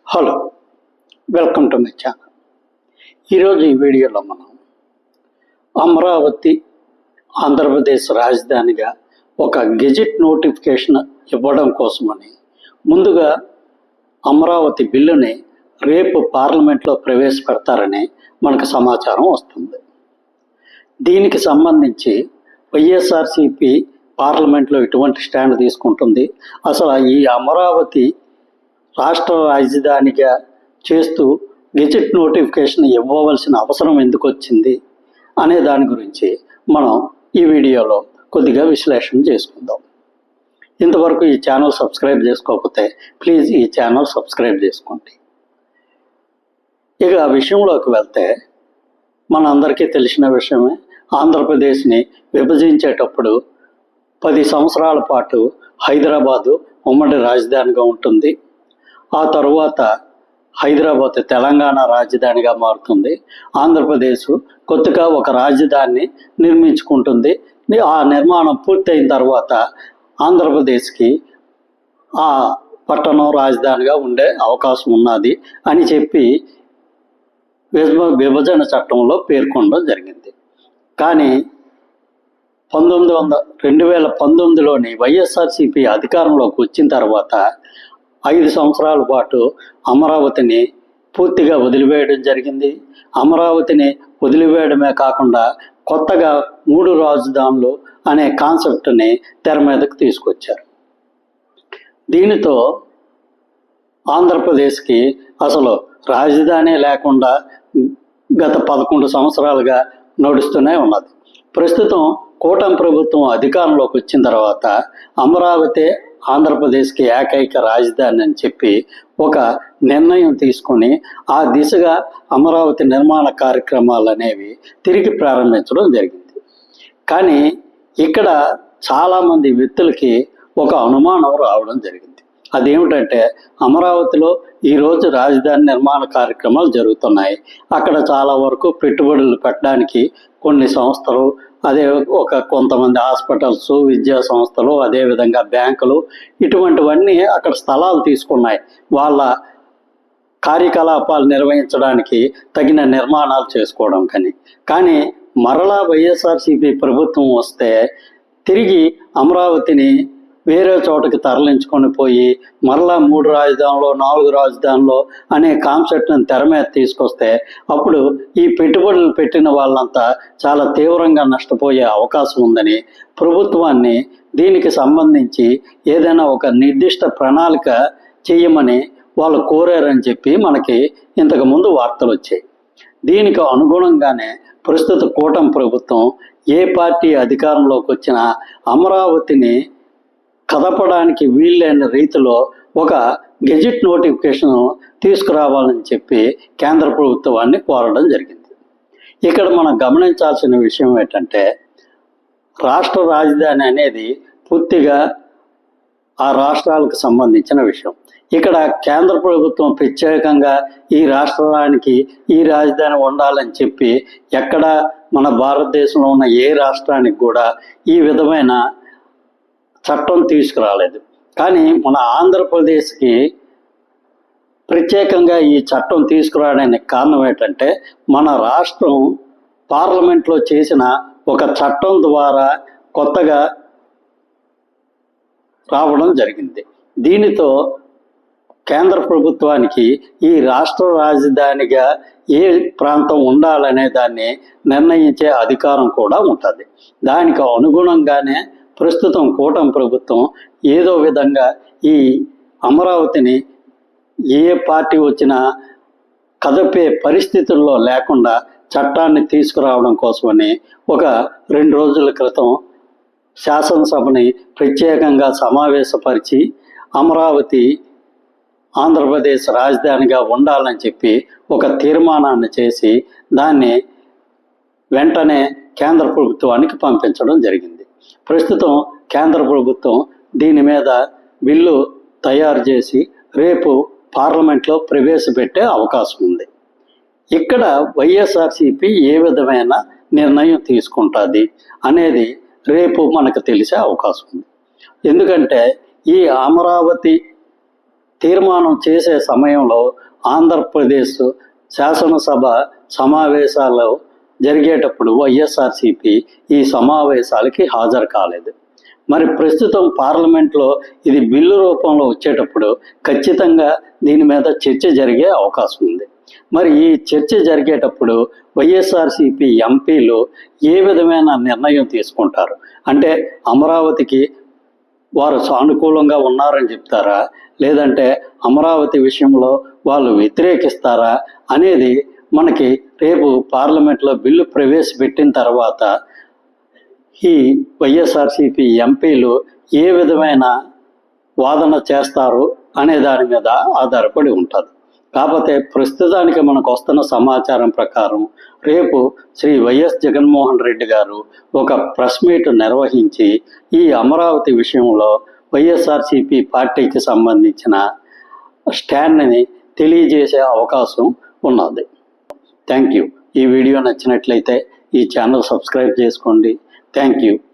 Hello, welcome to my channel. ఈరోజు ఈ వీడియోలో మనం అమరావతి ఆంధ్రప్రదేశ్ రాజధానిగా ఒక గెజెట్ నోటిఫికేషన్ ఇవ్వడం కోసమని ముందుగా అమరావతి బిల్లుని రేపు పార్లమెంట్లో ప్రవేశపెడతారని మనకు సమాచారం వస్తుంది. దీనికి సంబంధించి వైఎస్ఆర్సీపీ పార్లమెంట్లో ఎటువంటి స్టాండ్ తీసుకుంటుంది, అసలు ఈ అమరావతి రాష్ట్ర రాజధానిగా చేస్తూ గెజెట్ నోటిఫికేషన్ ఇవ్వవలసిన అవసరం ఎందుకు వచ్చింది అనే దాని గురించి మనం ఈ వీడియోలో కొద్దిగా విశ్లేషణ చేసుకుందాం. ఇంతవరకు ఈ ఛానల్ సబ్స్క్రైబ్ చేసుకోకపోతే ప్లీజ్ ఈ ఛానల్ సబ్స్క్రైబ్ చేసుకోండి. ఇక ఆ విషయంలోకి వెళ్తే మనందరికీ తెలిసిన విషయమే, ఆంధ్రప్రదేశ్ని విభజించేటప్పుడు 10 సంవత్సరాల పాటు హైదరాబాదు ఉమ్మడి రాజధానిగా ఉంటుంది. ఆ తరువాత హైదరాబాద్ తెలంగాణ రాజధానిగా మారుతుంది. ఆంధ్రప్రదేశ్ కొత్తగా ఒక రాజధానిని నిర్మించుకుంటుంది. ఆ నిర్మాణం పూర్తయిన తర్వాత ఆంధ్రప్రదేశ్కి ఆ పట్టణం రాజధానిగా ఉండే అవకాశం ఉన్నది అని చెప్పి విభజన చట్టంలో పేర్కొనడం జరిగింది. కానీ 2019లోని వైఎస్ఆర్సీపీ అధికారంలోకి వచ్చిన తర్వాత 5 సంవత్సరాల పాటు అమరావతిని పూర్తిగా వదిలివేయడం జరిగింది. అమరావతిని వదిలివేయడమే కాకుండా కొత్తగా 3 రాజధానులు అనే కాన్సెప్ట్ని తెర మీదకు తీసుకొచ్చారు. దీనితో ఆంధ్రప్రదేశ్కి అసలు రాజధాని లేకుండా గత 11 సంవత్సరాలుగా నడుస్తూనే ఉన్నది. ప్రస్తుతం కూటమి ప్రభుత్వం అధికారంలోకి వచ్చిన తర్వాత అమరావతి ఆంధ్రప్రదేశ్కి ఏకైక రాజధాని అని చెప్పి ఒక నిర్ణయం తీసుకొని ఆ దిశగా అమరావతి నిర్మాణ కార్యక్రమాలు అనేవి తిరిగి ప్రారంభించడం జరిగింది. కానీ ఇక్కడ చాలామంది వ్యక్తులకి ఒక అనుమానం రావడం జరిగింది. అదేమిటంటే, అమరావతిలో ఈరోజు రాజధాని నిర్మాణ కార్యక్రమాలు జరుగుతున్నాయి. అక్కడ చాలా వరకు పెట్టుబడులు పెట్టడానికి కొన్ని సంస్థలు, అదే కొంతమంది హాస్పిటల్స్, విద్యా సంస్థలు, అదేవిధంగా బ్యాంకులు ఇటువంటివన్నీ అక్కడ స్థలాలు తీసుకున్నాయి వాళ్ళ కార్యకలాపాలు నిర్వహించడానికి తగిన నిర్మాణాలు చేసుకోవడం. కానీ మరలా వైఎస్ఆర్సీపీ ప్రభుత్వం వస్తే తిరిగి అమరావతిని వేరే చోటకి తరలించుకొని పోయి మరలా 3 రాజధానులు 4 రాజధానులు అనే కాన్సెప్ట్ని తెర మీద తీసుకొస్తే అప్పుడు ఈ పెట్టుబడులు పెట్టిన వాళ్ళంతా చాలా తీవ్రంగా నష్టపోయే అవకాశం ఉందని ప్రభుత్వాన్ని దీనికి సంబంధించి ఏదైనా ఒక నిర్దిష్ట ప్రణాళిక చేయమని వాళ్ళు కోరారని చెప్పి మనకి ఇంతకుముందు వార్తలు వచ్చాయి. దీనికి అనుగుణంగానే ప్రస్తుత కూటమి ప్రభుత్వం ఏ పార్టీ అధికారంలోకి వచ్చినా అమరావతిని కదపడానికి వీలైన రీతిలో ఒక గెజెట్ నోటిఫికేషన్ తీసుకురావాలని చెప్పి కేంద్ర ప్రభుత్వాన్ని కోరడం జరిగింది. ఇక్కడ మనం గమనించాల్సిన విషయం ఏంటంటే, రాష్ట్ర రాజధాని అనేది పూర్తిగా ఆ రాష్ట్రాలకు సంబంధించిన విషయం. ఇక్కడ కేంద్ర ప్రభుత్వం ప్రత్యేకంగా ఈ రాష్ట్రానికి ఈ రాజధాని ఉండాలని చెప్పి ఎక్కడ మన భారతదేశంలో ఉన్న ఏ రాష్ట్రానికి కూడా ఈ విధమైన చట్టం తీసుకురాలేదు. కానీ మన ఆంధ్రప్రదేశ్కి ప్రత్యేకంగా ఈ చట్టం తీసుకురావడానికి కారణం ఏంటంటే, మన రాష్ట్రం పార్లమెంట్లో చేసిన ఒక చట్టం ద్వారా కొత్తగా రావడం జరిగింది. దీనితో కేంద్ర ప్రభుత్వానికి ఈ రాష్ట్ర రాజధానిగా ఏ ప్రాంతం ఉండాలనే దాన్ని నిర్ణయించే అధికారం కూడా ఉంటుంది. దానికి అనుగుణంగానే ప్రస్తుతం కూటమి ప్రభుత్వం ఏదో విధంగా ఈ అమరావతిని ఏ పార్టీ వచ్చినా కదపే పరిస్థితుల్లో లేకుండా చట్టాన్ని తీసుకురావడం కోసమని ఒక 2 రోజుల క్రితం శాసనసభని ప్రత్యేకంగా సమావేశపరిచి అమరావతి ఆంధ్రప్రదేశ్ రాజధానిగా ఉండాలని చెప్పి ఒక తీర్మానాన్ని చేసి దాన్ని వెంటనే కేంద్ర ప్రభుత్వానికి పంపించడం జరిగింది. ప్రస్తుతం కేంద్ర ప్రభుత్వం దీని మీద బిల్లు తయారు చేసి రేపు పార్లమెంట్లో ప్రవేశపెట్టే అవకాశం ఉంది. ఇక్కడ వైఎస్ఆర్సీపీ ఏ విధమైన నిర్ణయం తీసుకుంటుంది అనేది రేపు మనకు తెలిసే అవకాశం ఉంది. ఎందుకంటే ఈ అమరావతి తీర్మానం చేసే సమయంలో ఆంధ్రప్రదేశ్ శాసనసభ సమావేశాలు జరిగేటప్పుడు వైఎస్ఆర్సీపీ ఈ సమావేశాలకి హాజరు కాలేదు. మరి ప్రస్తుతం పార్లమెంట్లో ఇది బిల్లు రూపంలో వచ్చేటప్పుడు ఖచ్చితంగా దీని మీద చర్చ జరిగే అవకాశం ఉంది. మరి ఈ చర్చ జరిగేటప్పుడు వైఎస్ఆర్సీపీ ఎంపీలు ఏ విధమైన నిర్ణయం తీసుకుంటారు? అంటే అమరావతికి వారు సానుకూలంగా ఉన్నారని చెప్తారా, లేదంటే అమరావతి విషయంలో వాళ్ళు వ్యతిరేకిస్తారా అనేది మనకి రేపు పార్లమెంట్లో బిల్లు ప్రవేశపెట్టిన తర్వాత ఈ వైఎస్ఆర్సీపీ ఎంపీలు ఏ విధమైన వాదన చేస్తారు అనే దాని మీద ఆధారపడి ఉంటుంది. కాకపోతే ప్రస్తుతానికి మనకు వస్తున్న సమాచారం ప్రకారం రేపు శ్రీ వైఎస్ జగన్మోహన్ రెడ్డి గారు ఒక ప్రెస్ మీట్ నిర్వహించి ఈ అమరావతి విషయంలో వైఎస్ఆర్సీపీ పార్టీకి సంబంధించిన స్టాండ్ని తెలియజేసే అవకాశం ఉన్నది. Thank you. ఈ వీడియో నచ్చినట్లయితే ఈ ఛానల్ సబ్స్క్రైబ్ చేసుకోండి. Thank you.